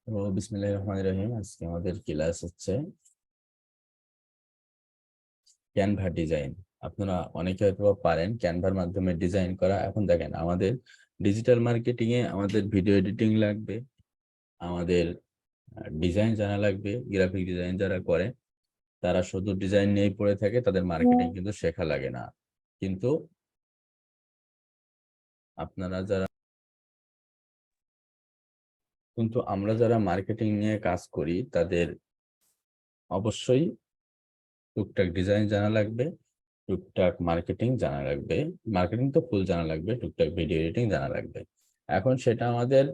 বিসমিল্লাহির রহমানির রহিম। আজকে আমাদের ক্লাস হচ্ছে ক্যানভা ডিজাইন। আপনারা অনেকে হয়তো পারেন ক্যানভার মাধ্যমে ডিজাইন করা। এখন দেখেন, আমাদের ডিজিটাল মার্কেটিং এ আমাদের ভিডিও এডিটিং লাগবে, আমাদের ডিজাইন জানা লাগবে। গ্রাফিক ডিজাইন যারা করে তারা শুধু ডিজাইন নিয়েই পড়ে থাকে, তাদের মার্কেটিং কিন্তু শেখা লাগে না। কিন্তু আপনারা যারা কিন্তু আমরা যারা মার্কেটিং নিয়ে কাজ করি তাদের অবশ্যই টুকটাক ডিজাইন জানা লাগবে, টুকটাক মার্কেটিং জানা লাগবে। মার্কেটিং তো ফুল জানা লাগবে, টুকটাক ভিডিও এডিটিং জানা লাগবে। এখন সেটা আমাদের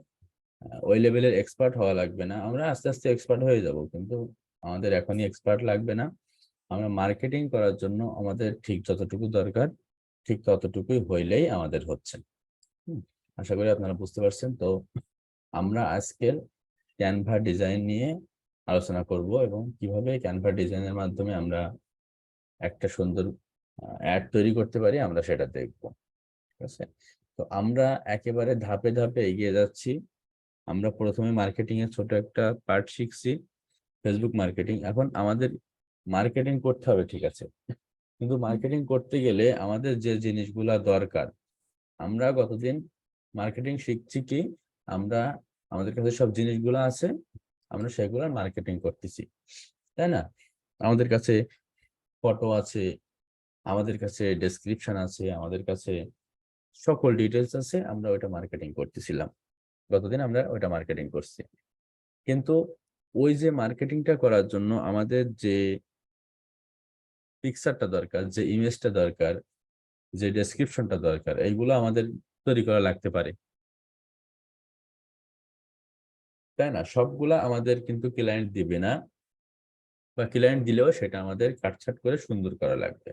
ওই লেভেলের এক্সপার্ট হওয়া লাগবে না, আমরা আস্তে আস্তে এক্সপার্ট হয়ে যাব, কিন্তু আমাদের এখনই এক্সপার্ট লাগবে না। আমরা মার্কেটিং করার জন্য আমাদের ঠিক যতটুকু দরকার ঠিক ততটুকুই হইলেই আমাদের হচ্ছে। আশা করি আপনারা বুঝতে পারছেন। তো আমরা আজকের ক্যানভা ডিজাইন নিয়ে আলোচনা করব এবং কিভাবে ক্যানভা ডিজাইনের মাধ্যমে আমরা একটা সুন্দর অ্যাড তৈরি করতে পারি আমরা সেটা দেখব। ঠিক আছে, তো আমরা একেবারে ধাপে ধাপে এগিয়ে যাচ্ছি। আমরা প্রথমে মার্কেটিং এর ছোট একটা পার্ট শিখছি, ফেসবুক মার্কেটিং। এখন আমাদের মার্কেটিং করতে হবে, ঠিক আছে, কিন্তু মার্কেটিং করতে গেলে আমাদের যে জিনিসগুলা দরকার, আমরা গতদিন মার্কেটিং শিখছি কি, আমরা আমাদের কাছে সব জিনিসগুলো আছে, আমরা সেগুলো মার্কেটিং করতেছি, তাই না? আমাদের কাছে ফটো আছে, আমাদের কাছে ডেসক্রিপশন আছে, আমাদের কাছে সকল ডিটেলস আছে, আমরা ওইটা মার্কেটিং করতেছিলাম। গতদিন আমরা ওইটা মার্কেটিং করছি, কিন্তু ওই যে মার্কেটিংটা করার জন্য আমাদের যে পিকচারটা দরকার, যে ইমেজটা দরকার, যে ডেসক্রিপশনটা দরকার, এইগুলো আমাদের তৈরি করা লাগতে পারে, তাই না? সবগুলা আমাদের কিন্তু ক্লায়েন্ট দিবে না, বা ক্লায়েন্ট দিলেও সেটা আমাদের কাটছাট করে সুন্দর করা লাগবে।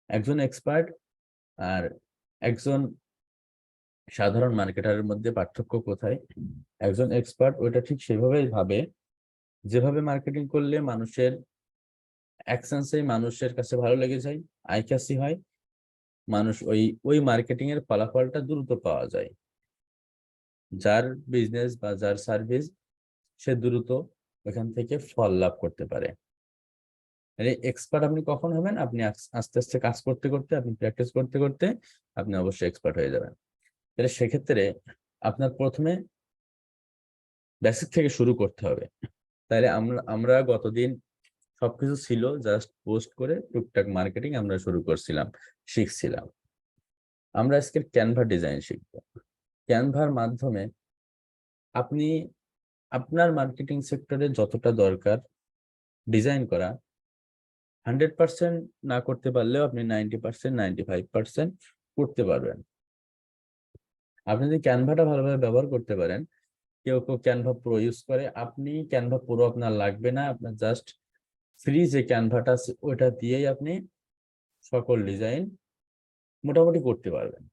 একজন এক্সপার্ট আর একজন সাধারণ মার্কেটারের মধ্যে পার্থক্য কোথায়? একজন এক্সপার্ট ওইটা ঠিক সেভাবেই ভাবে যেভাবে মার্কেটিং করলে মানুষের অ্যাকসেন্সে মানুষের কাছে ভালো লেগে যায়, আইকাসি হয়, মানুষ ওই ওই মার্কেটিং এর ফলাফলটা দ্রুত পাওয়া যায়। যার বিজনেস বা যার সার্ভিস, সে দ্রুত ওখান থেকে ফল লাভ করতে পারে। এক্সপার্ট আপনি কখন হবেন? আপনি আস্তে আস্তে কাজ করতে করতে, আপনি প্র্যাকটিস করতে করতে আপনি অবশ্যই এক্সপার্ট হয়ে যাবেন। তাহলে সেক্ষেত্রে আপনার প্রথমে বেসিক থেকে শুরু করতে হবে। তাহলে আমরা গতদিন সবকিছু ছিল জাস্ট পোস্ট করে টুকটাক মার্কেটিং আমরা শুরু করছিলাম, শিখছিলাম। আমরা আজকে ক্যানভা ডিজাইন শিখবো। ক্যানভার মাধ্যমে আপনি আপনার মার্কেটিং সেক্টরে যতটা দরকার ডিজাইন করা, 100% না করতে পারলেও আপনি 90%, 95% করতে পারবেন। আপনি যদি ক্যানভাটা ভালোভাবে ব্যবহার করতে পারেন, কেউ কেউ ক্যানভা প্রো ইউজ করে, আপনি ক্যানভা প্রো আপনার লাগবে না, আপনার জাস্ট ফ্রি যে ক্যানভাটা আছে ওইটা দিয়েই আপনি সকল ডিজাইন মোটামুটি করতে পারবেন।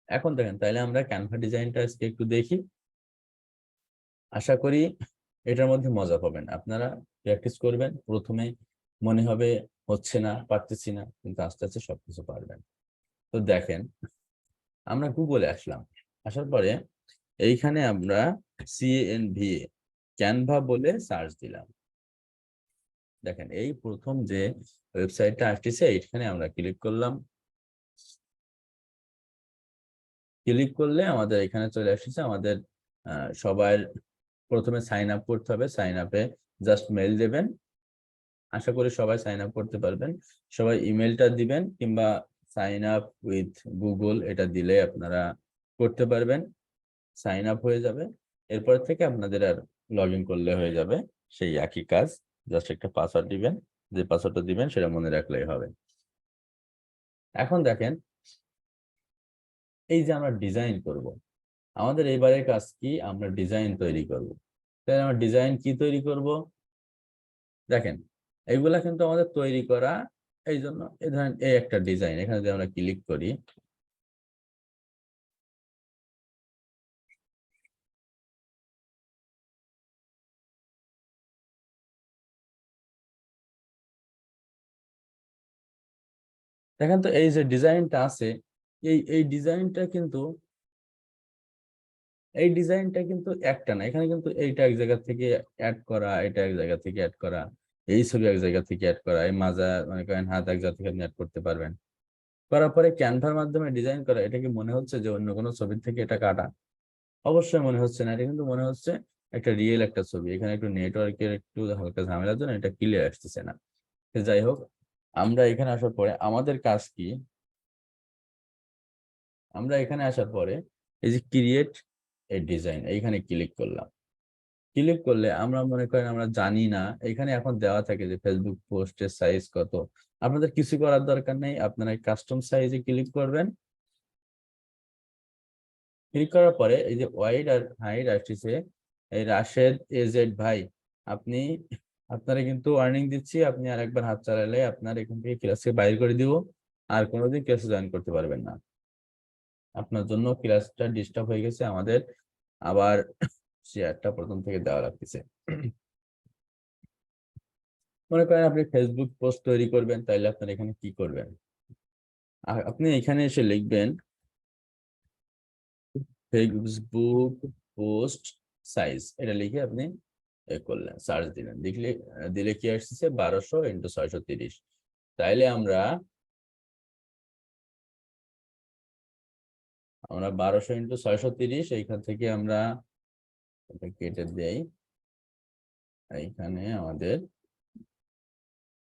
এখন দেখেন, তাইলে আমরা ক্যানভা ডিজাইনটা আজকে একটু দেখি। আশা করি এটার মধ্যে মজা পাবেন। আপনারা প্র্যাকটিস করবেন, প্রথমে মনে হবে হচ্ছে না, পারতেছি না, কিন্তু আস্তে আস্তে সবকিছু পারবেন। তো দেখেন, আমরা গুগলে আসলাম, আসার পরে এইখানে আমরা CANVA ক্যানভা বলে সার্চ দিলাম। দেখেন, এই প্রথম যে ওয়েবসাইটটা আসতেছে এইখানে আমরা ক্লিক করলাম। ক্লিক করলে আমাদের এখানে চলে আসছে। আমাদের সবার প্রথমে সাইন আপ করতে হবে। সাইন আপে জাস্ট মেল দেবেন। আশা করি সবাই সাইন আপ করতে পারবেন। সবাই ইমেলটা দিবেন, কিংবা সাইন আপ উইথ গুগল এটা দিলে আপনারা করতে পারবেন, সাইন আপ হয়ে যাবে। এরপর থেকে আপনাদের আর লগ ইন করলে হয়ে যাবে সেই একই কাজ। জাস্ট একটা পাসওয়ার্ড দিবেন, যে পাসওয়ার্ডটা দিবেন সেটা মনে রাখলেই হবে। এখন দেখেন, এই যে আমরা ডিজাইন করব, আমাদের এবারের কাজ কি? আমরা ডিজাইন তৈরি করব। তাই আমরা ডিজাইন কি তৈরি করব? দেখেন, এইগুলা কিন্তু আমাদের তৈরি করা। এই জন্য এই ধরেন এই একটা ডিজাইন, এখানে যদি আমরা ক্লিক করি, দেখেন তো এই যে ডিজাইনটা আছে, এই ডিজাইনটা কিন্তু এই ডিজাইনটা কিন্তু একটা না, এখানে কিন্তু এইটা এক জায়গা থেকে অ্যাড করা, এটা এক জায়গা থেকে অ্যাড করা, এই ছবি এক জায়গা থেকে অ্যাড করা, এই মাজা মনে করেন হাত এক জায়গা থেকে আপনি অ্যাড করতে পারবেন। করার পরে ক্যানভার মাধ্যমে ডিজাইন করা, এটা কি মনে হচ্ছে যে অন্য কোনো ছবির থেকে এটা কাটা? অবশ্যই মনে হচ্ছে না, এটা কিন্তু মনে হচ্ছে একটা রিয়েল একটা ছবি। এখানে একটু নেটওয়ার্কের একটু হালকা ঝামেলার জন্য এটা ক্লিয়ার আসতেছে না। যাই হোক, আমরা এখানে আসার পরে আমাদের কাজ কি, আমরা এখানে আসার পরে এই যে ক্রিয়েট এ ডিজাইন এইখানে ক্লিক করলাম। ক্লিক করলে আমরা মনে করেন আমরা জানি না, এখানে এখন দেওয়া থাকে যে ফেসবুক পোস্টের সাইজ কত। আপনাদের কিছু করার দরকার নেই, আপনারা কাস্টম সাইজে ক্লিক করবেন। ক্লিক করার পরে এই যে ওয়াইড আর হাইট আসছে, এই রাশেদ এজেড ভাই, আপনি আপনারা কিন্তু ওয়ার্নিং দিচ্ছি, আপনি আর একবার হাত চালালে আপনার এখান থেকে ক্লাসকে বাইর করে দিব, আর কোনোদিন ক্লাসে জয়েন করতে পারবেন না। আপনার জন্য ক্লাসটা ডিস্টার্ব হয়ে গেছে, আমাদের আবার শেয়ারটা প্রথম থেকে দেওয়া লাগতেছে। মনে করেন আপনি ফেসবুক পোস্ট তৈরি করবেন, তাইলে আপনার এখানে কি করবেন, আপনি এখানে এসে লিখবেন ফেসবুক পোস্ট সাইজ, এটা লিখে আপনি করলেন, সার্চ দিলেন, দিলে কি আসছে 1200 × 630। তাইলে আমরা 1200 × 630, এইখান থেকে আমরা এটা কেটে দেই। এইখানে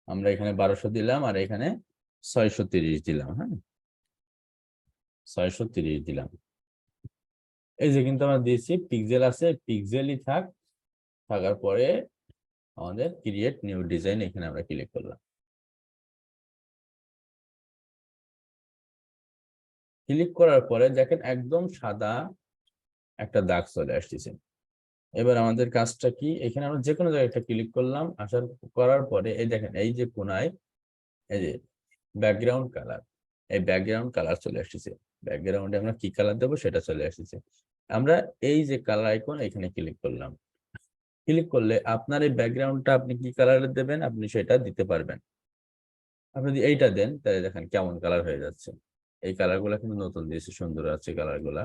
আমরা এখানে 1200 দিলাম, আর এখানে 630 দিলাম। হ্যাঁ, 630 দিলাম। এই যে কিন্তু আমরা দিয়েছি পিক্সেল আছে, পিক্সেলই থাকার পরে আমাদের ক্রিয়েট নিউ ডিজাইন, এখানে আমরা ক্লিক করলাম। ক্লিক করার পরে দেখেন একদম সাদা একটা দাগ চলে আসতেছে। এবার আমাদের কাজটা কি, এখানে আমরা যে কোনো জায়গায় একটা ক্লিক করলাম, করার পরে এই দেখেন এই যে কোনায় এই যে ব্যাকগ্রাউন্ড কালার, এই ব্যাকগ্রাউন্ড কালার চলে আসতেছে। ব্যাকগ্রাউন্ডে আমরা কি কালার দেবো সেটা চলে আসতেছে। আমরা এই যে কালার আইকন এখানে ক্লিক করলাম। ক্লিক করলে আপনার এই ব্যাকগ্রাউন্ডটা আপনি কি কালারের দেবেন আপনি সেটা দিতে পারবেন। আপনি যদি এইটা দেন তাহলে দেখেন কেমন কালার হয়ে যাচ্ছে। এই কালার গুলা কিন্তু নতুন দিয়েছে, সুন্দর আছে কালার গুলা।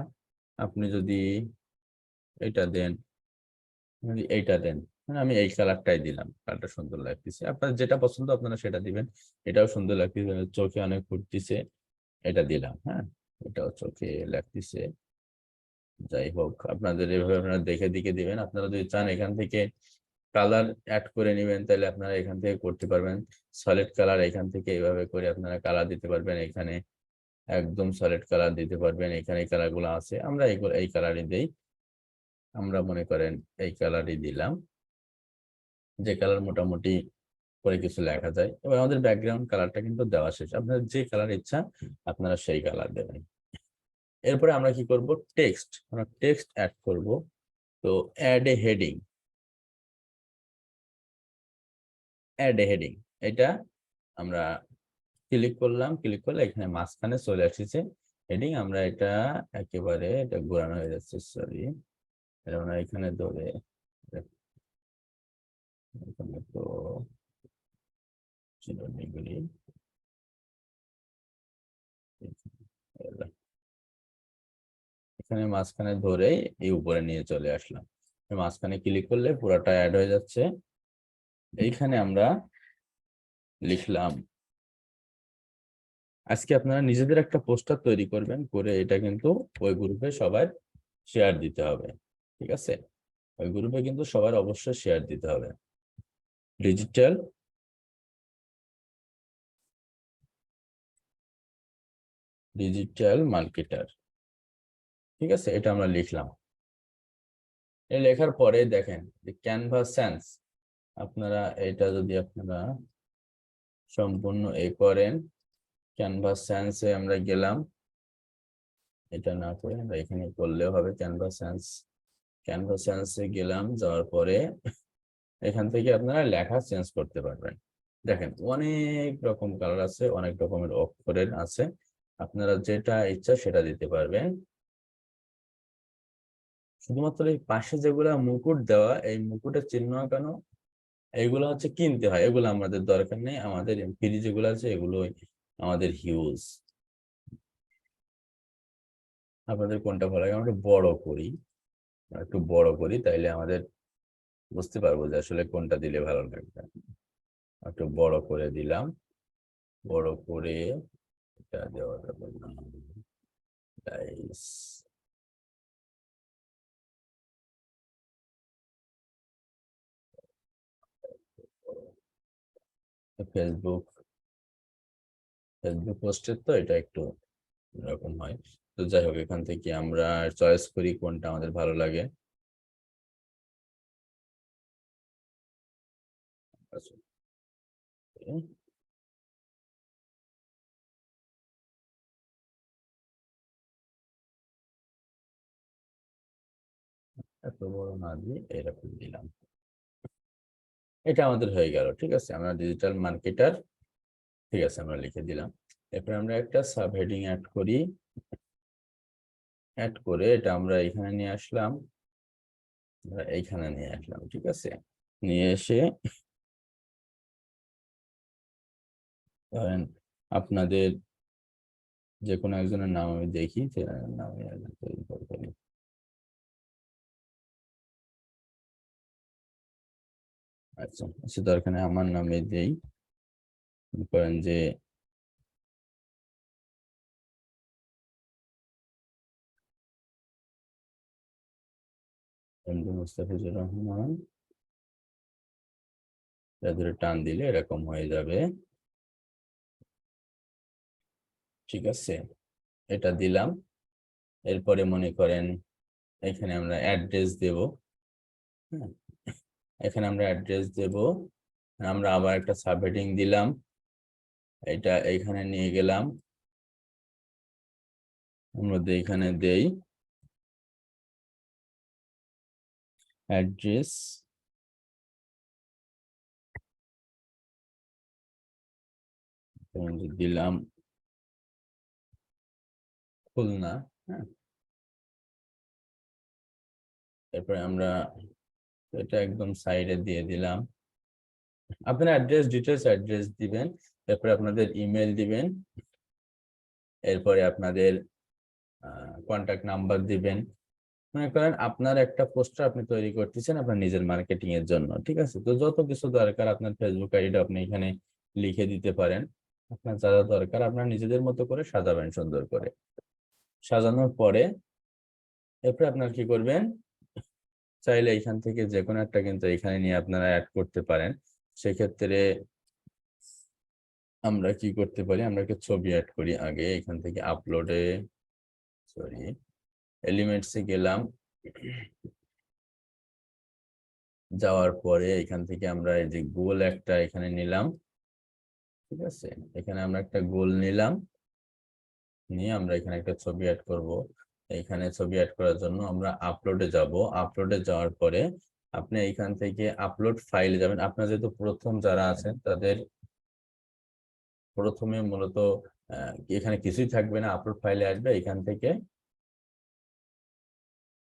আপনি যদি এইটা দেন, এইটা দেন, মানে আমি এই কালারটাই দিলাম, কালারটা সুন্দর লাগতেছে। আপনার যেটা পছন্দ আপনারা সেটা দিবেন। এটাও সুন্দর লাগতেছে, চোখে অনেক ফুটতেছে, এটা দিলাম। হ্যাঁ, এটাও চোখে লাগতেছে। যাই হোক, আপনাদের এভাবে আপনারা দেখে দেখে দিবেন। আপনারা যদি চান এখান থেকে কালার অ্যাড করে নেবেন, তাহলে আপনারা এখান থেকে করতে পারবেন। সলিড কালার এখান থেকে এইভাবে করে আপনারা কালার দিতে পারবেন। এখানে একদম সলিড কালার দিতে পারবেন। এখানে এই কালার গুলো আছে, আমরা এই কালারই দেই। আমরা মনে করেন এই কালারই দিলাম, যে কালার মোটামুটি করে কিছু লেখা যায়। এবার আমাদের ব্যাকগ্রাউন্ড কালারটা কিন্তু দেওয়া শেষ, আপনাদের যে কালার ইচ্ছা আপনারা সেই কালার দেবেন। এরপরে আমরা কি করব, আমরা টেক্সট অ্যাড করব। তো অ্যাড এ হেডিং, এটা আমরা ক্লিক করলাম। ক্লিক করলে এখানে মাঝখানে চলে আসছে হেডিং। আমরা এটা একেবারে এটা ঘোরানো হয়ে যাচ্ছে, সরি, এটা আমরা এখানে ধরে এখানে তো চিহ্নগুলি এখানে মাঝখানে ধরে এই উপরে নিয়ে চলে আসলাম। মাঝখানে ক্লিক করলে পুরাটা অ্যাড হয়ে যাচ্ছে। এইখানে আমরা লিখলাম, আজকে আপনারা নিজেদের একটা পোস্টার তৈরি করবেন, করে এটা কিন্তু ওই গ্রুপে সবার শেয়ার দিতে হবে। ঠিক আছে, ওই গ্রুপে কিন্তু সবার অবশ্যই শেয়ার দিতে হবে। ডিজিটাল মার্কেটার, ঠিক আছে, এটা আমরা লিখলাম। এই লেখার পরে দেখেন যে ক্যানভাস সেন্স, আপনারা এটা যদি আপনারা সম্পূর্ণ করেন, ক্যানভাস সেন্সে আমরা গেলাম। এটা না করে আমরা এখানে করলেও হবে। ক্যানভাস সেন্সে গেলাম, যাওয়ার পরে এখান থেকে আপনারা লেখা চেঞ্জ করতে পারবেন। দেখেন অনেক রকম কালার আছে, অনেক রকমের অক্ষরের আছে, আপনারা যেটা ইচ্ছা সেটা দিতে পারবেন। শুধুমাত্র এই পাশে যেগুলা মুকুট দেওয়া, এই মুকুটের চিহ্ন কেন, এইগুলো হচ্ছে কিনতে হয়, এগুলো আমাদের দরকার নেই। আমাদের ফ্রি যেগুলো আছে এগুলো আমাদের হিউজ। আপনাদের কোনটা ভালো লাগে, আমরা বড় করি। একটু বড় করি, তাইলে আমাদের বুঝতে পারবো যে আসলে কোনটা দিলে ভালো লাগবে। একটু বড় করে দিলাম, বড় করে এটা দেওয়া যাবে না। ফেসবুক পোস্টের তো এটা একটু এরকম হয়। তো যাই হোক, এখান থেকে আমরা চয়েস করি কোনটা আমাদের ভালো লাগে। আচ্ছা, এত বড় না দিয়ে এরকম দিলাম। এটা আমাদের হয়ে গেল। ঠিক আছে, আমরা ডিজিটাল মার্কেটার, ঠিক আছে, আমরা লিখে দিলাম। এরপর আমরা একটা সাব হেডিং অ্যাড করি। অ্যাড করে এটা আমরা এখানে নিয়ে আসলাম, আমরা এইখানে নিয়ে আসলাম। ঠিক আছে, নিয়ে এসে ধরেন আপনাদের যে কোনো একজনের নাম আমি দেখি, যে নাম তৈরি করতে। আচ্ছা, সে দরকার নেই, আমার নামে দেই। করেন যে মুস্তাফিজুর রহমান, ধরে টান দিলে এরকম হয়ে যাবে। ঠিক আছে, এটা দিলাম। এরপরে মনে করেন এখানে আমরা অ্যাড্রেস দেব। হ্যাঁ, এখানে আমরা অ্যাড্রেস দেব। আমরা আবার একটা সাবহেডিং দিলাম, এটা এইখানে নিয়ে গেলাম, আমরা এখানে দেই অ্যাড্রেস, দিলাম খুলনা। হ্যাঁ, এরপরে আমরা এটা একদম সাইডে দিয়ে দিলাম। আপনার অ্যাড্রেস ডিটেলস অ্যাড্রেস দিবেন, তারপরে আপনাদের ইমেল দিবেন, এরপরে আপনাদের কন্ট্যাক্ট নাম্বার দিবেন। মনে করেন আপনার একটা পোস্টার আপনি তৈরি করতেছেন আপনার নিজের মার্কেটিং এর জন্য। ঠিক আছে, তো যত কিছু দরকার আপনার ফেসবুক আইডিটা আপনি এখানে লিখে দিতে পারেন। আপনার যা যা দরকার আপনার নিজেদের মতো করে সাজাবেন সুন্দর করে। সাজানোর পরে এরপরে আপনার কি করবেন, চাইলে এখান থেকে যে কোনো একটা কিন্তু এখানে নিয়ে আপনারা অ্যাড করতে পারেন। সেক্ষেত্রে আমরা কি করতে পারি, আমরা একটা ছবি অ্যাড করি আগে। এখান থেকে আপলোডে, সরি, এলিমেন্টসে গেলাম। যাওয়ার পরে এখান থেকে আমরা এই যে গোল একটা এখানে নিলাম। ঠিক আছে, এখানে আমরা একটা গোল নিলাম, নিয়ে আমরা এখানে একটা ছবি অ্যাড করব। এখানে ছবি অ্যাড করার জন্য আমরা আপলোডে যাব। আপলোডে যাওয়ার পরে আপনি এখান থেকে আপলোড ফাইলে যাবেন। আপনার যেহেতু প্রথম যারা আছেন তাদের প্রথমে মূলত এখানে কিছুই থাকবে না, আপলোড ফাইলে আসবে। এখান থেকে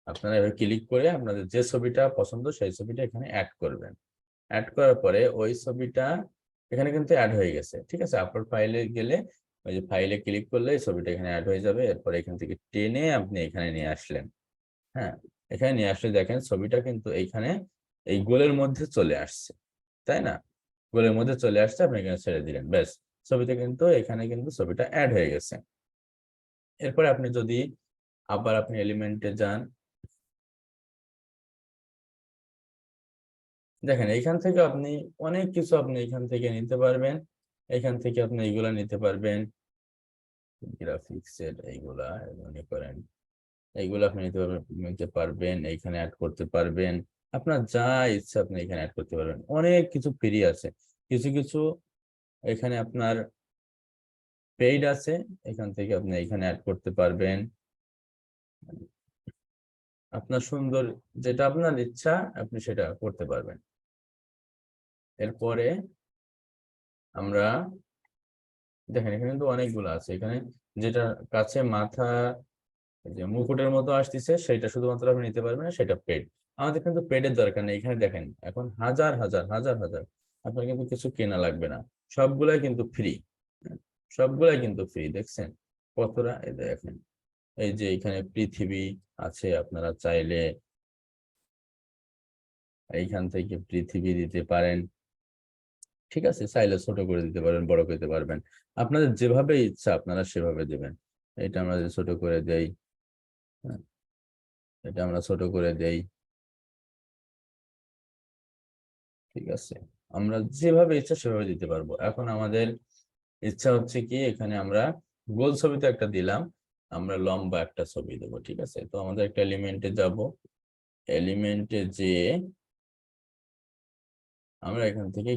আপনারা এভাবে ক্লিক করে আপনাদের যে ছবিটা পছন্দ সেই ছবিটা এখানে অ্যাড করবেন। অ্যাড করার পরে ওই ছবিটা এখানে কিন্তু অ্যাড হয়ে গেছে। ঠিক আছে, আপলোড ফাইলে গেলে ওই যে ফাইলে ক্লিক করলে ছবিটা এখানে অ্যাড হয়ে যাবে। এরপর এখান থেকে টেনে আপনি এখানে নিয়ে আসলেন। হ্যাঁ, এখানে নিয়ে আসলে দেখেন ছবিটা কিন্তু এইখানে এই গোলের মধ্যে চলে আসছে, তাই না? গোলের মধ্যে চলে আসছে, আপনি এখানে ছেড়ে দিলেন, ব্যাস, ছবিটা কিন্তু এখানে কিন্তু ছবিটা অ্যাড হয়ে গেছে। এরপরে আপনি যদি আবার আপনি এলিমেন্টে যান, দেখেন এইখান থেকে আপনি অনেক কিছু আপনি এখান থেকে নিতে পারবেন। এখান থেকে আপনি এইগুলা নিতে পারবেন, গ্রাফিক্সের এইগুলা মনে করেন, এইগুলো আপনি নিতে পারবেন, এইখানে অ্যাড করতে পারবেন। আপনার যা ইচ্ছা আপনি এখানে অ্যাড করতে পারবেন। অনেক কিছু ফ্রি আছে, কিছু কিছু এখানে আপনার পেইড আছে, এখান থেকে আপনি এখানে অ্যাড করতে পারবেন। আপনার সুন্দর যেটা আপনার ইচ্ছা আপনি সেটা করতে পারবেন। এরপরে আমরা দেখেন এখানে কিন্তু অনেকগুলো আছে। এখানে যেটা কাছে মাথা যে মুকুটের মতো আসতেছে সেটা শুধুমাত্র আপনি নিতে পারবেন না, সেটা পেড। আমাদের কিন্তু পেডের দরকার নেই। এখানে দেখেন এখন হাজার হাজার হাজার হাজার, আপনার কিন্তু কিছু কেনা লাগবে না, সবগুলাই কিন্তু ফ্রি। সবগুলাই কিন্তু ফ্রি, দেখছেন কতটা? এই দেখেন, এই যে এখানে পৃথিবী আছে, আপনারা চাইলে এইখান থেকে পৃথিবী দিতে পারেন, ঠিক আছে। চাইলে ছোট করে দিতে পারেন, বড় করতে পারবেন, আপনাদের যেভাবে ইচ্ছা আপনারা সেভাবে দিবেন। এটা আমরা ছোট করে দেই, হ্যাঁ, এটা আমরা ছোট করে দেই, ঠিক আছে। আমরা যেভাবে ইচ্ছা সেভাবে দিতে পারবো। এখন আমাদের ইচ্ছা হচ্ছে কি, এখানে আমরা গোল ছবি তো একটা দিলাম, আমরা লম্বা একটা ছবি দেবো, ঠিক আছে। তো আমাদের একটা এলিমেন্টে যাব, এলিমেন্টে যে আমরা এখান থেকে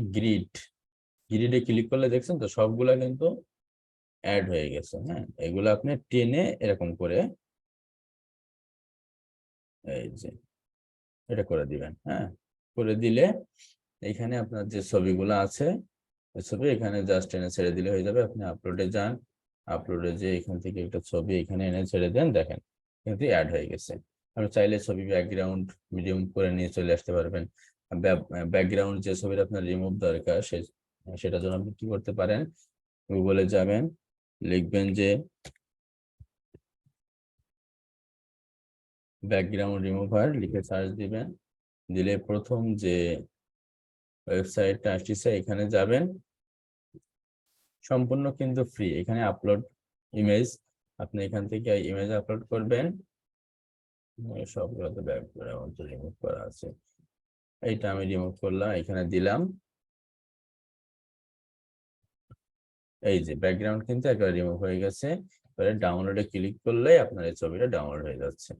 গ্রিডে ক্লিক করলে দেখছেন তো সবগুলা কিন্তু অ্যাড হয়ে গেছে। হ্যাঁ, এগুলো আপনি টেনে এরকম করে এই যে এটা করে দিবেন। হ্যাঁ, করে দিলে এখানে আপনার যে ছবিগুলো আছে ছবি এখানে জাস্ট এনে ছেড়ে দিলে হয়ে যাবে। আপনি আপলোডে যান, আপলোডে যে এখান থেকে একটা ছবি এখানে এনে ছেড়ে দেন, দেখেন কিন্তু অ্যাড হয়ে গেছে। আপনি চাইলে ছবি ব্যাকগ্রাউন্ড মিডিয়াম করে নিয়ে চলে আসতে পারবেন। ব্যাকগ্রাউন্ড যে ছবিটা আপনার রিমুভ দরকার সেটার জন্য আপনি কি করতে পারেন, গুগলে যাবেন, লিখবেন যে ব্যাকগ্রাউন্ড রিমুভার, লিখে সার্চ দিবেন, দিলে প্রথম যে ওয়েবসাইটটা আসছে এখানে যাবেন, সম্পূর্ণ কিন্তু ফ্রি। এখানে আপলোড ইমেজ, আপনি এখান থেকে ইমেজ আপলোড করবেন, সবগুলো তো ব্যাকগ্রাউন্ড রিমুভ করা আছে, এইটা আমি রিমুভ করলাম, এখানে দিলাম, এই যে ব্যাকগ্রাউন্ড কিন্তু একবার রিমুভ হয়ে গেছে। এবারে ডাউনলোডে ক্লিক করলে আপনার এই ছবিটা ডাউনলোড হয়ে যাচ্ছে।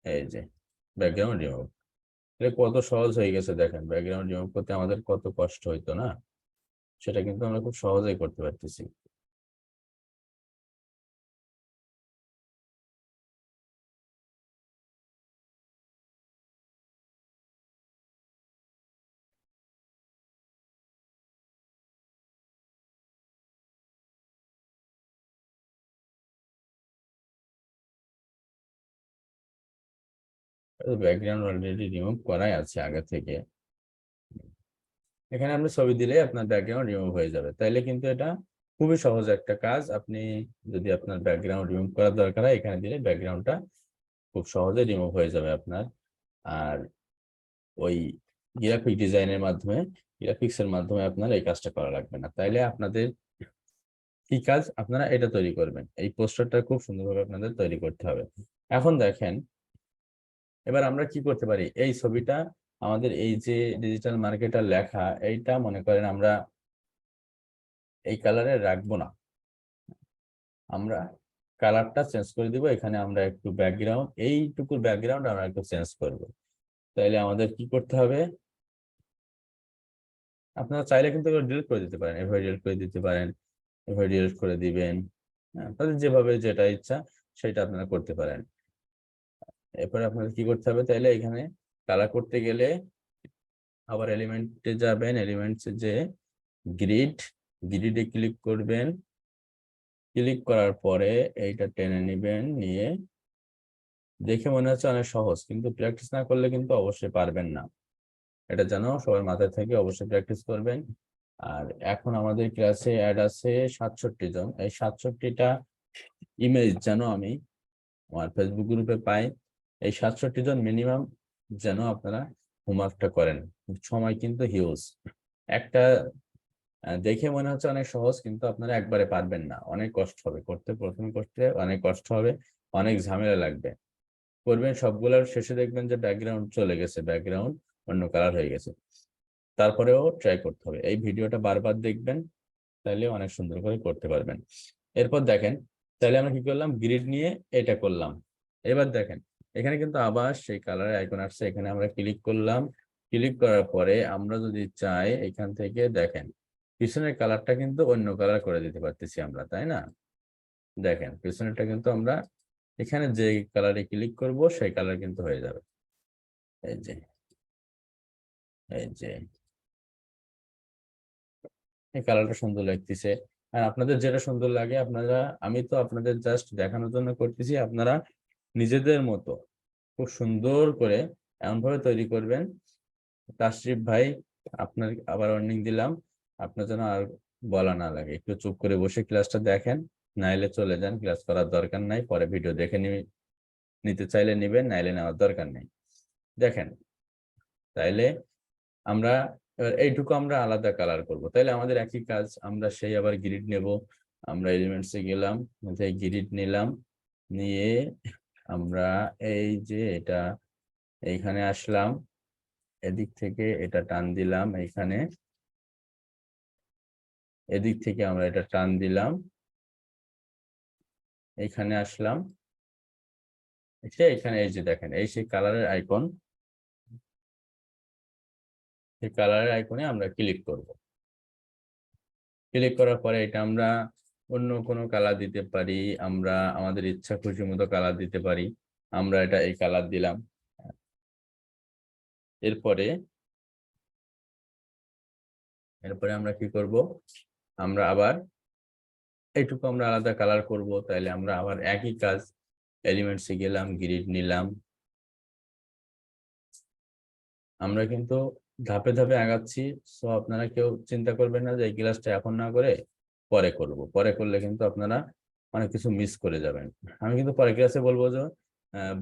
এই যে ব্যাকগ্রাউন্ড রিমুভ, কত সহজ হয়ে গেছে দেখেন। ব্যাকগ্রাউন্ড রিমুভ করতে আমাদের কত কষ্ট হইতো না, সেটা কিন্তু আমরা খুব সহজেই করতে পারতেছি। ব্যাকগ্রাউন্ড অলরেডি রিমুভ করাই আছে আগে থেকে। এখানে আপনি ছবি দিলে আপনার ব্যাকগ্রাউন্ড রিমুভ হয়ে যাবে। তাইলে কিন্তু এটা খুবই সহজ একটা কাজ। আপনি যদি আপনার ব্যাকগ্রাউন্ড রিমুভ করার দরকার হয় এখানে দিলে ব্যাকগ্রাউন্ডটা খুব সহজে রিমুভ হয়ে যাবে আপনার। আর ওই গ্রাফিক্সের মাধ্যমে আপনার এই কাজটা করা লাগবে না। তাইলে আপনাদের কি কাজ, আপনারা এটা তৈরি করবেন, এই পোস্টারটা খুব সুন্দরভাবে আপনাদের তৈরি করতে হবে। এখন দেখেন, এবার আমরা কি করতে পারি, এই ছবিটা আমাদের এই যে ডিজিটাল মার্কেটার লেখা, এইটা মনে করেন আমরা এই কালারে রাখবো না, আমরা কালারটা চেঞ্জ করে দিব। এখানে আমরা একটু ব্যাকগ্রাউন্ড, এইটুকুর ব্যাকগ্রাউন্ড আমরা একটু চেঞ্জ করব। তাইলে আমাদের কি করতে হবে, আপনারা চাইলে কিন্তু ডিলিট করে দিতে পারেন, এভাবে ডিলিট করে দিতে পারেন, এভাবে ডিলিট করে দিবেন। হ্যাঁ, তাদের যেভাবে যেটা ইচ্ছা সেটা আপনারা করতে পারেন। এরপরে আপনাদের কি করতে হবে, তাইলে এখানে কালার করতে গেলে আবার এলিমেন্টে যাবেন, এলিমেন্টস যে গ্রিডে ক্লিক করবেন, ক্লিক করার পরে এইটা টেনে নেবেন, নিয়ে দেখে মনে হচ্ছে অনেক সহজ, কিন্তু প্র্যাকটিস না করলে কিন্তু অবশ্যই পারবেন না। এটা যেন সবার মাথায় থেকে অবশ্যই প্র্যাকটিস করবেন। আর এখন আমাদের ক্লাসে অ্যাড আছে 67 জন। এই 67টা ইমেজ যেন আমি আমার ফেসবুক গ্রুপে পাই, এই 67 জন মিনিমাম যেন আপনারা হোমওয়ার্কটা করেন। সময় কিন্তু হিউজ একটা, দেখে মনে হচ্ছে অনেক সহজ, কিন্তু আপনারা একবারে পারবেন না, অনেক কষ্ট হবে করতে, প্রথম করতে অনেক কষ্ট হবে, অনেক ঝামেলা লাগবে। করবেন সবগুলোর শেষে দেখবেন যে ব্যাকগ্রাউন্ড চলে গেছে, ব্যাকগ্রাউন্ড অন্য কালার হয়ে গেছে। তারপরেও ট্রাই করতে হবে, এই ভিডিওটা বারবার দেখবেন, তাহলে অনেক সুন্দর করে করতে পারবেন। এরপর দেখেন, তাহলে আমরা কি করলাম, গ্রিড নিয়ে এটা করলাম। এবার দেখেন এখানে কিন্তু আবার সেই কালারের আইকন আসছে, এখানে আমরা ক্লিক করলাম, ক্লিক করার পরে আমরা যদি চাই এখান থেকে দেখেন পিছনের কালারটা কিন্তু অন্য কালার করে দিতে পারতেছি আমরা, তাই না? দেখেন পিছনেরটা কিন্তু আমরা এখানে যে কালারে ক্লিক করব সেই কালার কিন্তু হয়ে যাবে। এই যে এই যে এই কালারটা সুন্দর লাগতেছে। আর আপনাদের যেটা সুন্দর লাগে আপনারা, আমি তো আপনাদের জাস্ট দেখানোর জন্য করতেছি, আপনারা নিজেদের মতো খুব সুন্দর করে এমন ভাবে তৈরি করবেন। তাশরিফ ভাই, আপনার আবার ওয়ার্নিং দিলাম, আপনার জন্য আর বলা না লাগে, একটু চুপ করে বসে ক্লাসটা দেখেন, নাইলে চলে যান, ক্লাস করার দরকার নাই, পরে ভিডিও দেখে নিতে চাইলে নিবেন, নাইলে নেওয়ার দরকার নেই। দেখেন তাইলে আমরা এইটুকু আমরা আলাদা কালার করব। তাইলে আমাদের একই কাজ, আমরা সেই আবার গ্রিড নেব। আমরা এলিমেন্টসে গেলাম, গ্রিড নিলাম, নিয়ে আমরা এই যে এটা এইখানে আসলাম, এদিক থেকে এটা টান দিলাম, এইখানে এদিক থেকে আমরা এটা টান দিলাম, এইখানে আসলাম, এখানে এই যে দেখেন এই সেই কালারের আইকন, এই কালারের আইকনে আমরা ক্লিক করব। ক্লিক করার পরে এটা আমরা অন্য কোনো কালার দিতে পারি, আমরা আমাদের ইচ্ছা খুশি মতো কালার দিতে পারি। আমরা এটা এই কালার দিলাম। এরপরে আমরা কি করব, আমরা আবার এইটুকু আমরা আলাদা কালার করব। তাইলে আমরা আবার একই কাজ, এলিমেন্টসে গেলাম, গ্রিড নিলাম। আমরা কিন্তু ধাপে ধাপে আগাচ্ছি, সো আপনারা কেউ চিন্তা করবেন না যে এই ক্লাসটা এখন না করে পরে করব। পরে করলে কিন্তু আপনারা অনেক কিছু মিস করে যাবেন। আমি কিন্তু পরে ক্লাসে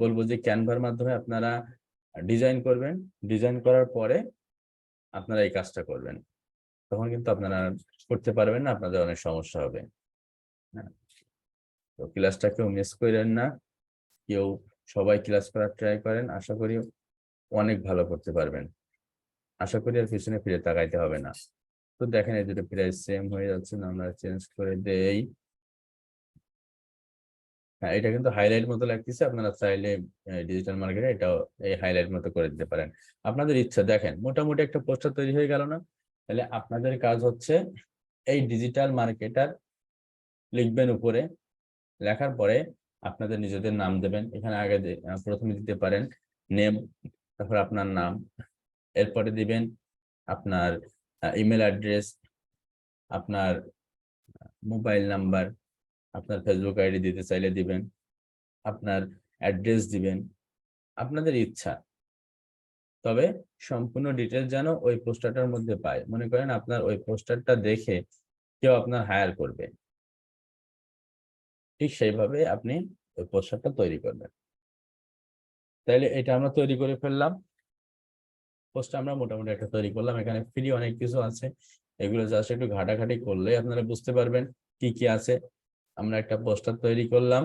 বলবো যে ক্যানভার মাধ্যমে আপনারা ডিজাইন করবেন, ডিজাইন করার পরে আপনারা এই কাজটা করবেন। তখন কিন্তু আপনারা করতে পারবেন না, আপনাদের অনেক সমস্যা হবে। হ্যাঁ, তো ক্লাসটা কেউ মিস করেন না, কেউ সবাই ক্লাস করার ট্রাই করেন, আশা করি অনেক ভালো করতে পারবেন। আশা করি আর পিছনে ফিরে তাকাইতে হবে না। তো দেখেন এই দুটো প্রাইস সেম হয়ে যাচ্ছে না, আমরা চেঞ্জ করে দেই। হ্যাঁ, এটা কিন্তু হাইলাইট মতো লাগতেছে, আপনারা চাইলে ডিজিটাল মার্কেটে এটাও এই হাইলাইট মতো করে দিতে পারেন, আপনাদের ইচ্ছা। দেখেন মোটামুটি একটা পোস্টার তৈরি হয়ে গেল না? তাহলে আপনাদের কাজ হচ্ছে এই ডিজিটাল মার্কেটার লিখবেন উপরে, লেখার পরে আপনাদের নিজেদের নাম দেবেন। এখানে আগে প্রথমে দিতে পারেন নেম, তারপর আপনার নাম, এরপরে দিবেন আপনার ইমেল অ্যাড্রেস, আপনার মোবাইল নাম্বার, আপনার ফেসবুক আইডি দিতে চাইলে দিবেন, আপনার অ্যাড্রেস দিবেন, আপনাদের ইচ্ছা। তবে সম্পূর্ণ ডিটেলস যেন ওই পোস্টারটার মধ্যে পায়। মনে করেন আপনার ওই পোস্টারটা দেখে কেউ আপনার হায়ার করবে, ঠিক সেইভাবে আপনি ওই পোস্টারটা তৈরি করবেন। তাইলে এটা আমরা তৈরি করে ফেললাম, পোস্টার আমরা মোটামুটি একটা তৈরি করলাম। এখানে ফ্রি অনেক কিছু আছে, এগুলো জাস্ট একটু ঘাটাঘাটি করলে আপনারা বুঝতে পারবেন কি কি আছে। আমরা একটা পোস্টার তৈরি করলাম।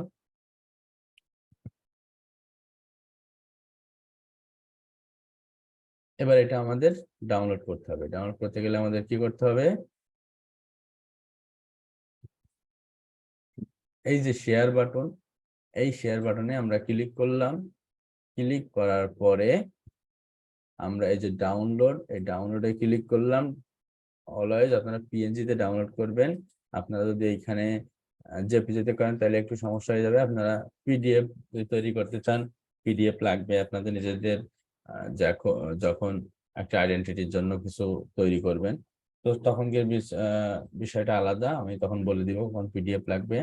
এবার এটা আমাদের ডাউনলোড করতে হবে। ডাউনলোড করতে গেলে আমাদের কি করতে হবে, এই যে শেয়ার বাটন, এই শেয়ার বাটনে আমরা ক্লিক করলাম। ক্লিক করার পরে আমরা এই যে ডাউনলোড, এই ডাউনলোডে ক্লিক করলাম। অলওয়েজ আপনারা পিএনজি তে ডাউনলোড করবেন। আপনারা যদি এইখানে জেপিজিতে করেন তাহলে একটু সমস্যা হয়ে যাবে। আপনারা পিডিএফ তৈরি করতে চান, পিডিএফ লাগবে আপনাদের নিজেদের যখন একটা আইডেন্টিটির জন্য কিছু তৈরি করবেন, তো তখন গিয়ে বিষয়টা আলাদা, আমি তখন বলে দিব কোন পিডিএফ লাগবে।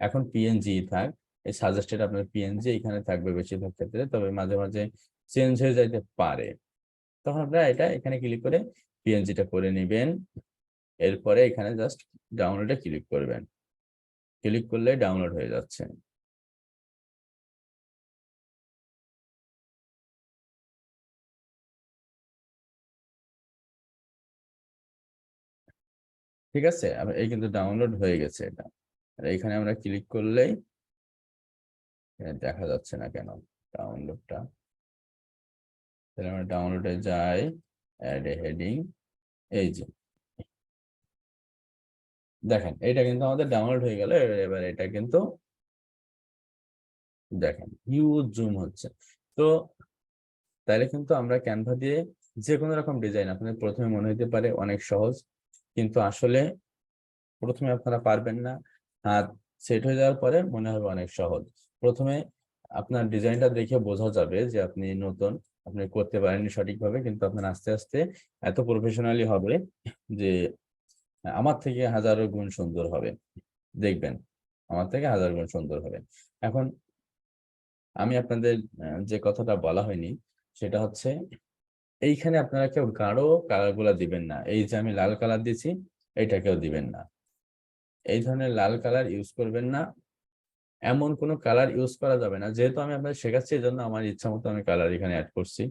এখন পিএনজি থাক, এই সাজেস্টেড আপনার পিএনজি এখানে থাকবে বেশিরভাগ ক্ষেত্রে, তবে মাঝে মাঝে চেঞ্জ হয়ে যাইতে পারে। তখন আপনারা এটা এখানে ক্লিক করে পিএনজিটা করে নেবেন। এরপরে এখানে জাস্ট ডাউনলোডে ক্লিক করবেন। ক্লিক করলে ডাউনলোড হয়ে যাচ্ছে। ঠিক আছে, এই কিন্তু ডাউনলোড হয়ে গেছে এটা। আর এখানে আমরা ক্লিক করলেই দেখা যাচ্ছে না কেন ডাউনলোডটা। তাহলে আমরা ডাউনলোডে যাই, অ্যাড এ হেডিং, এই যে দেখেন এটা কিন্তু আমাদের ডাউনলোড হয়ে গেল। এবার এটা কিন্তু দেখেন হিউজ জুম হচ্ছে। তো তাহলে কিন্তু আমরা ক্যানভা দিয়ে যে কোনো রকম ডিজাইন, আপনাদের প্রথমে মনে হতে পারে অনেক সহজ, কিন্তু আসলে প্রথমে আপনারা পারবেন না, হাত সেট হয়ে যাওয়ার পরে মনে হবে অনেক সহজ। প্রথমে আপনার ডিজাইনটা দেখে বোঝা যাবে যে আপনি নতুন, আপনি করতে পারেননি সঠিকভাবে, কিন্তু আপনার আস্তে আস্তে এত প্রফেশনালি হবে যে আমার থেকে হাজারো গুণ সুন্দর হবে। দেখবেন আমার থেকে হাজার গুণ সুন্দর হবে। এখন আমি আপনাদের যে কথাটা বলা হয়নি সেটা হচ্ছে, এইখানে আপনারা কেউ গাঢ় কালার গুলা দিবেন না। এই যে আমি লাল কালার দিয়েছি, এটা কেউ দিবেন না। এই ধরনের লাল কালার ইউজ করবেন না, এমন কোনো কালার ইউজ করা যাবে না। যেহেতু আমি আপনাদের শেখাচ্ছি, এই জন্য আমার ইচ্ছা মতো আমি কালার এখানে অ্যাড করছি।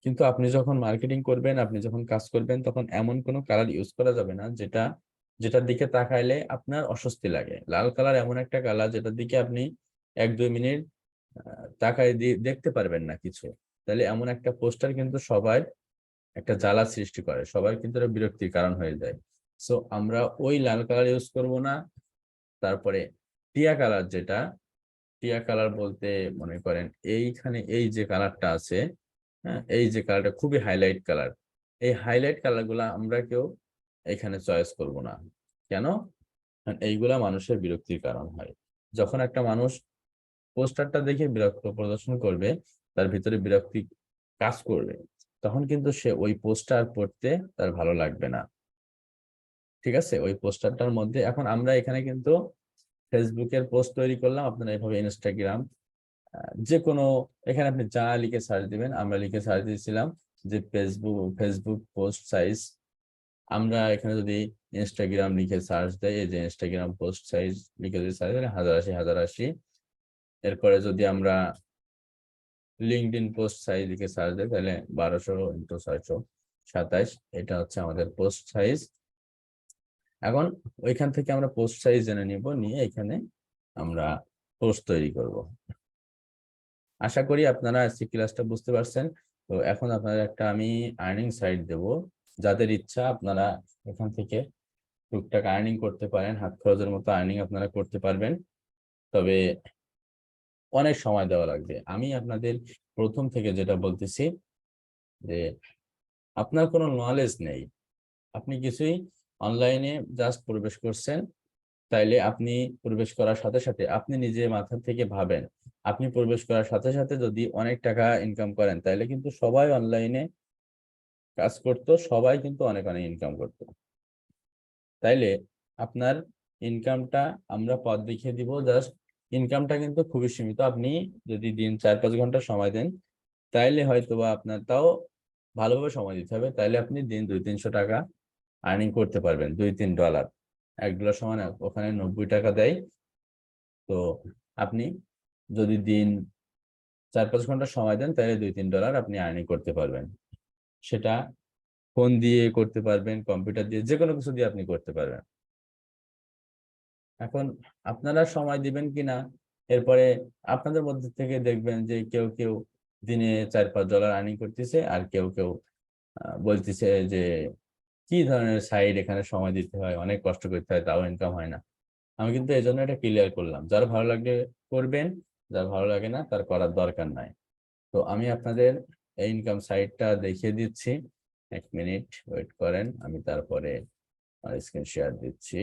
কিন্তু আপনি যখন মার্কেটিং করবেন, আপনি যখন কাজ করবেন, তখন এমন কোনো কালার ইউজ করা যাবে না যেটার দিকে তাকাইলে আপনার অস্বস্তি লাগে। লাল কালার এমন একটা কালার যেটার দিকে আপনি 1-2 মিনিট তাকায় দিয়ে দেখতে পারবেন না কিছু। তাহলে এমন একটা পোস্টার কিন্তু সবাই একটা জ্বালা সৃষ্টি করে, সবার কিন্তু এটা বিরক্তির কারণ হয়ে যায়। সো আমরা ওই লাল কালার ইউজ করব না। তারপরে টিয়া কালার, যেটা টিয়া কালার বলতে মনে করেন এইখানে এই যে কালারটা আছে, হ্যাঁ, এই যে কালারটা খুবই হাইলাইট কালার, এই হাইলাইট কালার গুলা আমরা কেউ এখানে চয়েস করব না। কেন? কারণ এইগুলা মানুষের বিরক্তির কারণ হয়। যখন একটা মানুষ পোস্টারটা দেখে বিরক্ত প্রদর্শন করবে, তার ভিতরে বিরক্তি কাজ করবে, তখন কিন্তু সে ওই পোস্টার পড়তে তার ভালো লাগবে না। ঠিক আছে, ওই পোস্টারটার মধ্যে এখন আমরা এখানে কিন্তু ফেসবুকের পোস্ট তৈরি করলাম, আপনারা এভাবে ইনস্টাগ্রাম যে কোনো, এখানে আপনি যা লিখে সার্চ দিবেন, আমরা লিখে সার্চ দিয়েছিলাম যে ফেসবুক পোস্ট সাইজ। আমরা এখানে যদি ইনস্টাগ্রাম লিখে সার্চ দেয়, এই যে ইনস্টাগ্রাম পোস্ট সাইজ লিখে যদি সার্চ দেয় 1080 এরপরে যদি আমরা লিঙ্কডইন পোস্ট সাইজ লিখে সার্চ দেয়, তাহলে 1200 × 627, এটা হচ্ছে আমাদের পোস্ট সাইজ। এখন ওইখান থেকে আমরা পোস্ট সাইজ জেনে নিব, নিয়ে এখানে আমরা পোস্ট তৈরি করব। আশা করি আপনারা আজকে ক্লাসটা বুঝতে পারছেন। তো এখন আপনাদের একটা আমি আর্নিং সাইট দেব, যাদের ইচ্ছা আপনারা এখান থেকে টুকটাক আর্নিং করতে পারেন, হাত খরচের মতো আর্নিং আপনারা করতে পারবেন। তবে অনেক সময় দেওয়া লাগবে। আমি আপনাদের প্রথম থেকে যেটা বলতেছি যে আপনার কোনো নলেজ নেই, আপনি কিছুই অনলাইনে জাস্ট প্রবেশ করছেন, তাইলে আপনি প্রবেশ করার সাথে সাথে আপনি নিজে মাথা থেকে ভাবেন, আপনি প্রবেশ করার সাথে সাথে যদি অনেক টাকা ইনকাম করেন, তাইলে কিন্তু সবাই অনলাইনে কাজ করতো, সবাই কিন্তু অনেক অনেক ইনকাম করতো। তাইলে আপনার ইনকামটা আমরা পথ দেখিয়ে দিব, জাস্ট ইনকামটা কিন্তু খুবই সীমিত। আপনি যদি দিন 4-5 ঘন্টা সময় দেন, তাইলে হয়তো বা আপনার, তাও ভালোভাবে সময় দিতে হবে, তাইলে আপনি দিন 200-300 টাকা আর্নিং করতে পারবেন। $2-3 $1 সমান ওখানে 90 টাকা দেয়। তো আপনি যদি দিন 4-5 ঘন্টা সময় দেন, তাহলে $2-3 আপনি আর্নিং করতে পারবেন। সেটা ফোন দিয়ে করতে পারবেন, কম্পিউটার দিয়ে, যে কোনো কিছু দিয়ে আপনি করতে পারবেন। এখন আপনারা সময় দিবেন কিনা, এরপরে আপনাদের মধ্যে থেকে দেখবেন যে কেউ কেউ দিনে $4-5 আর্নিং করতেছে, আর কেউ কেউ বলতেছে যে কি ধরনের সাইড, এখানে সময় দিতে হয়, অনেক কষ্ট করতে হয়, তাও ইনকাম হয় না। আমি কিন্তু এই জন্য এটা ক্লিয়ার করলাম, যার ভালো লাগলে করবেন, যার ভালো লাগে না তার করার দরকার নাই। তো আমি আপনাদের এই ইনকাম সাইটটা দেখিয়ে দিচ্ছি। 1 মিনিট ওয়েট করেন, আমি তারপরে স্ক্রিন শেয়ার দিচ্ছি।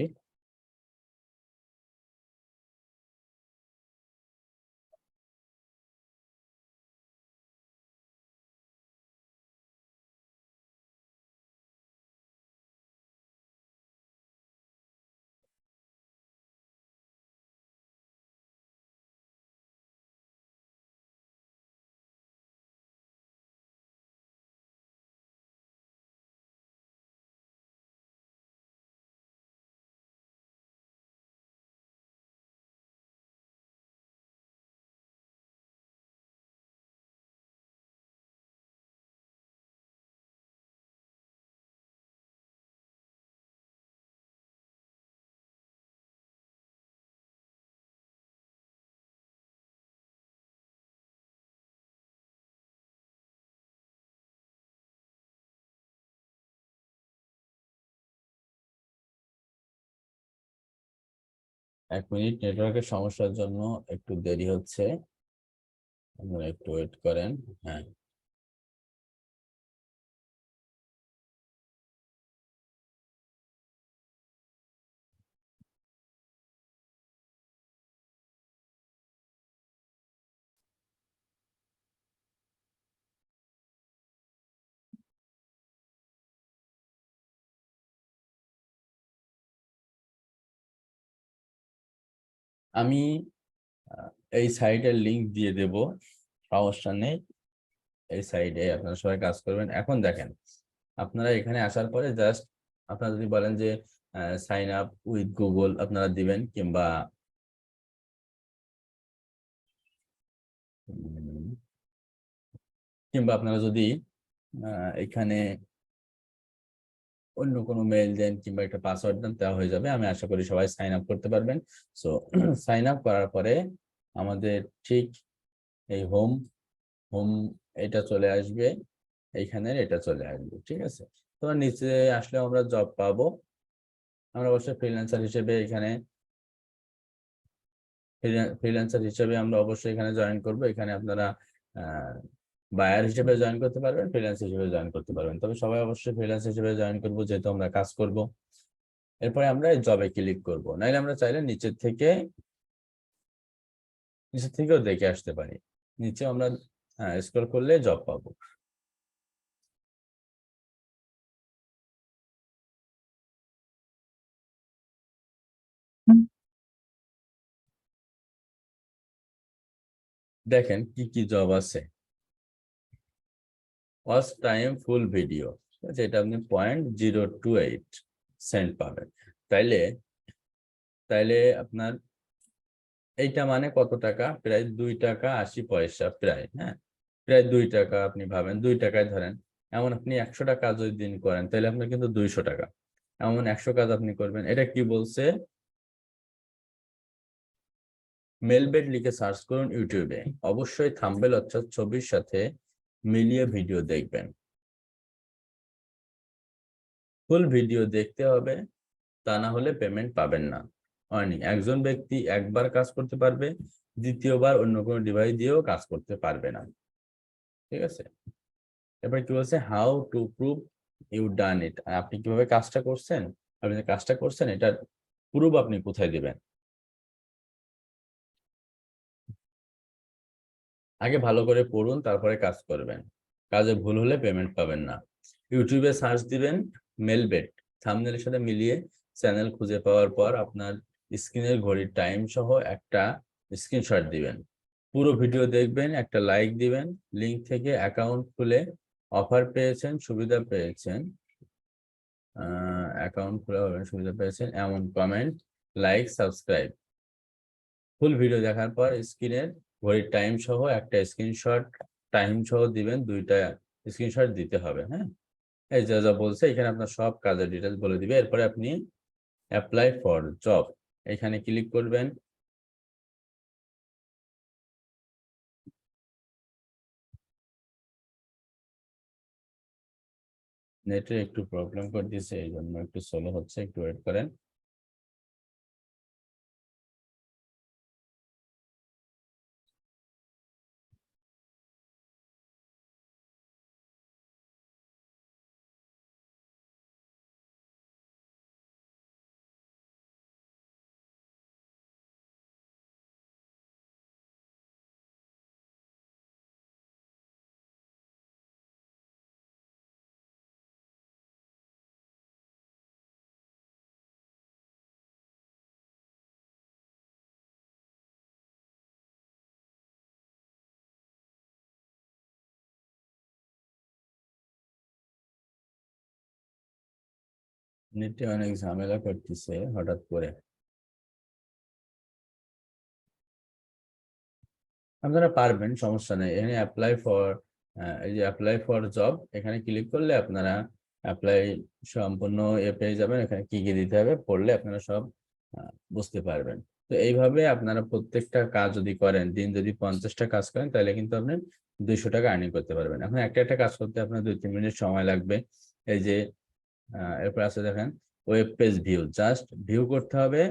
এক মিনিট, নেটওয়ার্কের সমস্যার জন্য একটু দেরি হচ্ছে, আপনারা একটু ওয়েট করেন। হ্যাঁ, আমি এই সাইটের লিংক দিয়ে দেব, সমস্যা নেই। এই সাইডে আপনারা সবাই কাজ করবেন। এখন দেখেন, আপনারা এখানে আসার পরে জাস্ট আপনারা যদি বলেন যে সাইন আপ উইথ গুগল আপনারা দিবেন, কিংবা আপনারা যদি এখানে অন্য কোনো মেইল দেন কিংবা একটা পাসওয়ার্ড দেন, তা হয়ে যাবে। আমি আশা করি সবাই সাইন আপ করতে পারবেন। সো সাইন আপ করার পরে আমাদের ঠিক এই হোম হোম এটা চলে আসবে, এইখানে এটা চলে আসবে, ঠিক আছে। তো নিচে আসলে আমরা জব পাবো। আমরা অবশ্যই ফ্রিল্যান্সার হিসেবে এখানে আমরা অবশ্যই এখানে জয়েন করব। এখানে আপনারা বায়ার হিসেবে জয়েন করতে পারবেন, ফ্রিল্যান্স হিসেবে জয়েন করতে পারবেন। তবে সবাই অবশ্যই ফ্রিল্যান্স হিসেবে জয়েন করব, যেহেতু আমরা কাজ করব। এরপরে আমরা জবে ক্লিক করব, নাইলে আমরা চাইলে নিচের থেকেও দেখে আসতে পারি। নিচে আমরা স্ক্রল করলে জব পাবো। দেখেন কি কি জব আছে। ওয়াচ টাইম ফুল ভিডিও, ঠিক আছে, এটা আপনি 0.028 সেন্ট পাবেন। তাইলে আপনার এইটা মানে কত টাকা? প্রায় 2 টাকা 80 পয়সা, প্রায়, হ্যাঁ, প্রায় 2 টাকা। আপনি ভাবেন 2 টাকায় ধরেন, এমন আপনি 100টা কাজ যদি দিন করেন, তাহলে আপনার কিন্তু 200 টাকা। এমন 100 কাজ আপনি করবেন। এটা কি বলছে? মেলবেট লিখে সার্চ করুন ইউটিউবে, অবশ্যই থাম্বনেল অর্থাৎ ছবির সাথে মিলিয়ে ভিডিও দেখবেন। ফুল ভিডিও দেখতে হবে, তা না হলে পেমেন্ট পাবেন না। হয়নি, একজন ব্যক্তি একবার কাজ করতে পারবে, দ্বিতীয়বার অন্য কোনো ডিভাইস দিয়েও কাজ করতে পারবে না, ঠিক আছে। এবার কি বলছে? How to prove you done it, আপনি কিভাবে কাজটা করছেন, আপনি যে কাজটা করছেন এটার প্রুফ আপনি কোথায় দিবেন? আগে ভালো করে পড়ুন, তারপরে কাজ করবেন। কাজে ভুল হলে পেমেন্ট পাবেন না। ইউটিউবে সার্চ দিবেন মেলবেট, থাম্বনেলের সাথে মিলিয়ে চ্যানেল খুঁজে পাওয়ার পর আপনার স্ক্রিনের ঘড়ির টাইম সহ একটা স্ক্রিনশট দিবেন। পুরো ভিডিও দেখবেন, একটা লাইক দিবেন, লিংক থেকে অ্যাকাউন্ট খুলে অফার পেয়েছেন, সুবিধা পেয়েছেন, অ্যাকাউন্ট খোলা হবে, সুবিধা পেয়েছেন এমন comment, like, subscribe. Full video দেখার পর স্ক্রিনের ঘড়ির টাইম সহ একটা স্ক্রিনশট, টাইম সহ দিবেন, 2টা স্ক্রিনশট দিতে হবে, হ্যাঁ। এই যা যা বলছে এখানে আপনার সব কাজের ডিটেলস বলে দিবে। এরপরে আপনি অ্যাপ্লাই ফর জব এখানে ক্লিক করবেন। নেটে একটু প্রবলেম করে দিয়েছে, এই জন্য একটু স্লো হচ্ছে, একটু ওয়েট করেন। নেটে অনেক ঝামেলা করতেছে হঠাৎ করে। আপনারা পারবেন, সমস্যা নেই। এখানে এই যে অ্যাপ্লাই ফর জব এখানে ক্লিক করলে আপনারা অ্যাপ্লাই সম্পূর্ণ পেয়ে যাবেন। এখানে কি কি দিতে হবে পড়লে আপনারা সব বুঝতে পারবেন। তো এইভাবে আপনারা প্রত্যেকটা কাজ যদি করেন, দিন যদি 50টা কাজ করেন, তাহলে কিন্তু আপনি 200 টাকা আর্নিং করতে পারবেন। এখন একটা একটা কাজ করতে আপনার 2-3 মিনিট সময় লাগবে। এই যে এরপর আছে দেখেন, web page view, just view করতে হবে।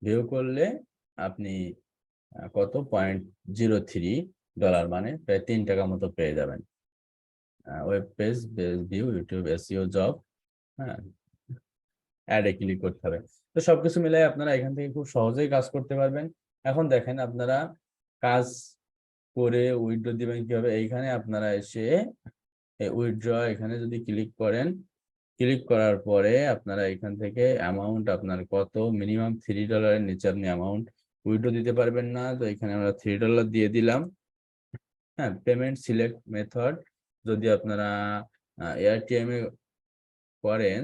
ভিউ করলে আপনি কত $0.03, মানে প্রায় 3 টাকা মতো পেয়ে যাবেন। Web page view, YouTube SEO job, হ্যাঁ, অ্যাডে ক্লিক করতে হবে। তো সবকিছু মিলাই আপনারা এখান থেকে খুব সহজেই কাজ করতে পারবেন। এখন দেখেন আপনারা কাজ করে উইথড্র দিবেন কিভাবে। এইখানে আপনারা এসে উইথড্র এখানে যদি ক্লিক করেন, ক্লিক করার পরে আপনারা এখান থেকে অ্যামাউন্ট আপনার কত, মিনিমাম $3 নিচে আপনি অ্যামাউন্ট উইথড্র দিতে পারবেন না। তো এখানে আমরা $3 দিয়ে দিলাম। হ্যাঁ, পেমেন্ট সিলেক্ট মেথড, যদি আপনারা এআরটিএম এ করেন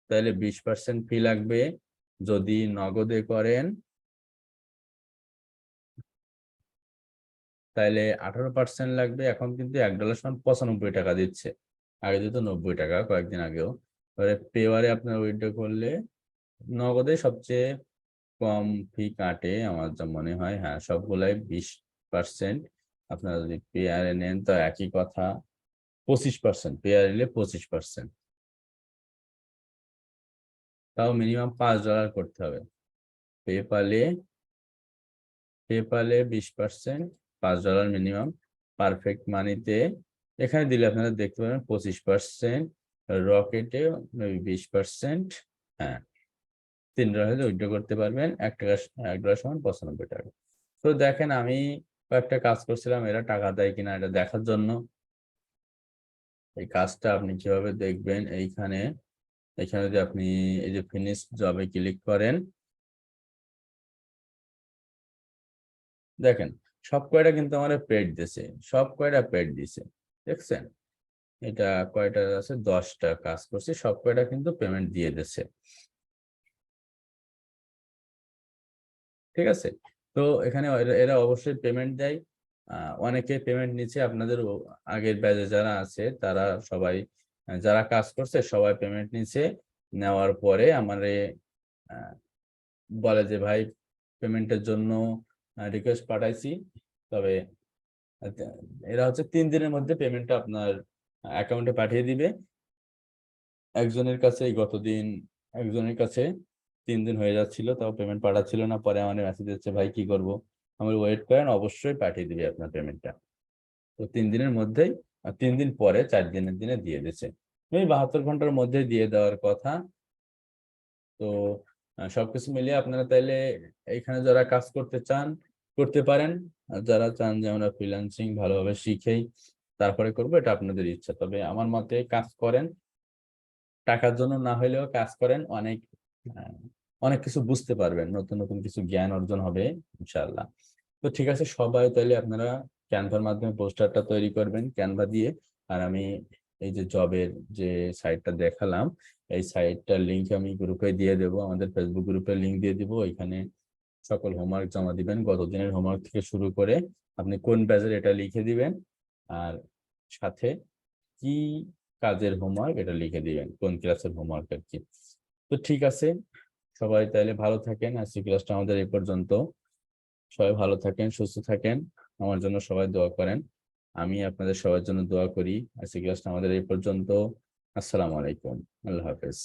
তাহলে 20% ফি লাগবে, যদি নগদে করেন তাহলে 18% লাগবে। এখন কিন্তু $1 সমান 95 টাকা দিচ্ছে। আগে দিত 90 টাকা কয়েকদিন আগেও। এবারে পেওয়ারে আপনার উইথড্র করলে নগদে সবচেয়ে কম ফি কাটে আমার যা মনে হয়। হ্যাঁ, সবগুলাই 20%। আপনারা যদি পেয়ারে নেন তো একই কথা, 25%। পেয়ারে নিলে 25%, তাও মিনিমাম $5 করতে হবে। পেপালে 20%, $5 মিনিমাম। পারফেক্ট মানিতে এখানে দিলে আপনারা দেখতে পাবেন 25%, রকেটে 20%। হ্যাঁ, $3 উইথড্র করতে পারবেন। $1 সমান $95। তো দেখেন, আমি কয়েকটা কাজ করছিলাম, এরা টাকা দেয় কিনা এটা দেখার জন্য। এই কাজটা আপনি কিভাবে দেখবেন, এখানে যদি আপনি এই যে ফিনিশ জবে ক্লিক করেন, দেখেন সব কয়টা কিন্তু আমার পেড দিছে, সব কয়টা পেড দিছে, দেখছেন? এটা কয়টা আছে, 10টা কাজ করছি, সব কয়টা কিন্তু পেমেন্ট দিয়ে দিছে। ঠিক আছে, তো এখানে এরা অবশ্যই পেমেন্ট দেয়। অনেকে পেমেন্ট নিচ্ছে, আপনাদের আগের ব্যাচে যারা আছে তারা সবাই, যারা কাজ করছে সবাই পেমেন্ট নিচ্ছে। নেওয়ার পরে আমারে বলে যে ভাই পেমেন্টের জন্য রিকোয়েস্ট পাঠাইছি, তবে এরা হচ্ছে 3 দিনের মধ্যে পেমেন্টটা আপনার অ্যাকাউন্টে পাঠিয়ে দিবে। একজনের কাছে গতদিন একজনের কাছে 3 দিন হয়ে যাচ্ছিল, তাও পেমেন্ট পাঠাচ্ছিল না। পরে আমার মেসেজ দিচ্ছে, ভাই কি করব? আমার ওয়েট করেন, অবশ্যই পাঠিয়ে দিবে আপনার পেমেন্টটা। তো 3 দিনের মধ্যেই, 3 দিন পরে 4 দিনের দিনে দিয়ে দিচ্ছে। এই 72 ঘন্টার মধ্যে দিয়ে দেওয়ার কথা। তো সবকিছু মিলিয়ে আপনারা তাইলে এখানে যারা কাজ করতে চান করতে পারেন, আর যারা চান যে আমরা ফ্রিল্যান্সিং ভালোভাবে শিখেই তারপরে করবো, এটা আপনাদের ইচ্ছা। তবে আমার মতে কাজ করেন, টাকার জন্য না হলেও কাজ করেন, আহ, অনেক কিছু বুঝতে পারবেন, নতুন নতুন কিছু জ্ঞান অর্জন হবে ইনশাআল্লাহ। তো ঠিক আছে, সবাই তাহলে আপনারা ক্যানভার মাধ্যমে পোস্টারটা তৈরি করবেন, ক্যানভা দিয়ে। আর আমি এই যে জবের যে সাইটটা দেখালাম, এই সাইটটার লিংক আমি গ্রুপে দিয়ে দেবো, আমাদের ফেসবুক গ্রুপে লিংক দিয়ে দিব। ওইখানে সকল হোমওয়ার্ক জমা দিবেন, গত দিনের হোমওয়ার্ক থেকে শুরু করে আপনি কোন ব্যাচের এটা লিখে দিবেন, আর সাথে কি কাজের হোমওয়ার্ক এটা লিখে দিবেন, কোন ক্লাসের হোমওয়ার্ক আর কি। তো ঠিক আছে, সবাই তাহলে ভালো থাকেন। আজকে ক্লাসটা আমাদের এই পর্যন্ত। সবাই ভালো থাকেন, সুস্থ থাকেন, আমার জন্য সবাই দোয়া করেন। আমি আপনাদের সবার জন্য দোয়া করি। আজকে ক্লাসটা আমাদের এই পর্যন্ত। আসসালামু আলাইকুম, আল্লাহ হাফেজ।